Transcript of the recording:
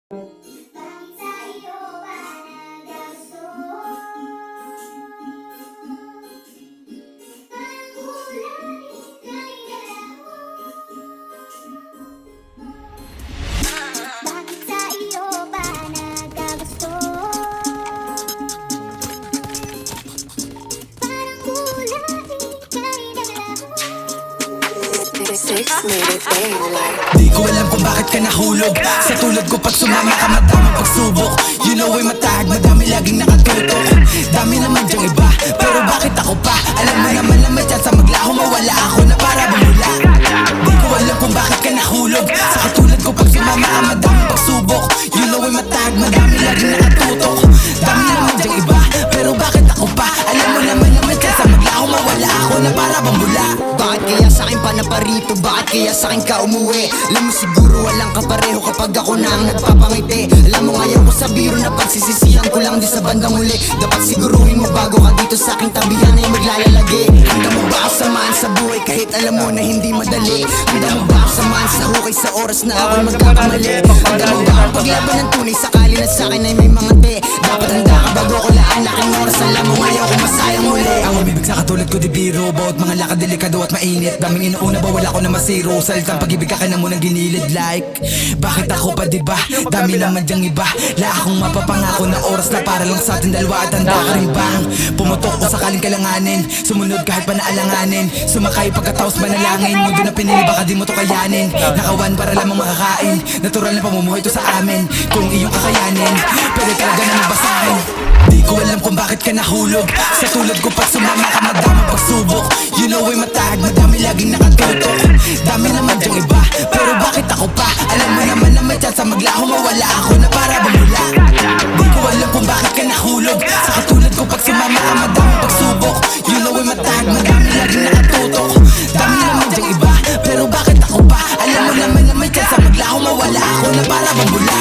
Bakit sa iyo ba nagagusto? Parang ulan, ika'y dalaho. Bakit sa iyo ba nagagusto? Parang ulan, ika'y dalaho. Six made it daylight. Di ko alam kung bakit ka nahulog. Sa tulad ko pag sumama ka madaming pagsubok. You know ay matahag, madami laging nakatutok. Dami naman dyang iba, pero bakit ako pa? Alam mo naman na may chance maglaho, mawala ako na para bumula. Di ko alam kung bakit ka nahulog. Sa katulad ko pag sumama ka madaming pagsubok. You know ay matahag, madami laging nakatutok. Dami naman dyang iba, pero bakit ako pa? Alam mo naman na may chance maglaho, mawala ako na para bumula. Bakit kaya sa'kin pa na parito? Bakit kaya sa'kin ka umuwi? Alam mo siguro walang kapareho kapag ako na ang nagpapangiti. Alam mo ngayon ko sa biro na pagsisisihan ko lang di sa bandang huli. Dapat siguruhin mo bago ka dito sa aking tabihan ay maglalagi. Handa mo ba ako samahan sa buhay kahit alam mo na hindi madali? Handa mo ba ako samahan sa hukay sa oras na ako'y magkakamali? Handa mo ba ang paglaban ng tunay sakali na sa'kin ay may mga te? Dapat handa ka bago ko laan laking oras. Alam mo ngayon ko masayang uli. Ang umibig sa katulad ko di biro. Bawat mga lakad delikado at mainit. Daming inuuna ba wala ko na masiro. Salitang pag-ibig ka na munang ginilid like. Bakit ako pa diba? Dami naman dyang iba. La akong mapapangako na oras na para lang sa ating dalawa. At handa ka rin bang pumutok o sakaling kalanganin? Sumunod kahit pa naalanganin. Sumakay pagkatapos manalangin. Mundo na pinili baka di mo to kayanin. Nakawan para lamang makakain. Natural na pamumuhay to sa amin. Kung iyong kakayanin, pwede talaga na magbasahin. Di ko alam kung bakit ka nahulog. Sa tulad ko pag sumama ka madaming pagsubok. You know ay matahag, madami laging nakatutok. Dami naman dyang iba, pero bakit ako pa? Alam mo naman na may chance maglaho, mawala ako na para bumula. Di ko alam kung bakit ka nahulog. Sa katulad ko pag sumama ka madaming pagsubok. You know ay matahag, madami laging nakatutok. Dami naman dyang iba, pero bakit ako pa? Alam mo naman na may chance maglaho, mawala ako na para bumula.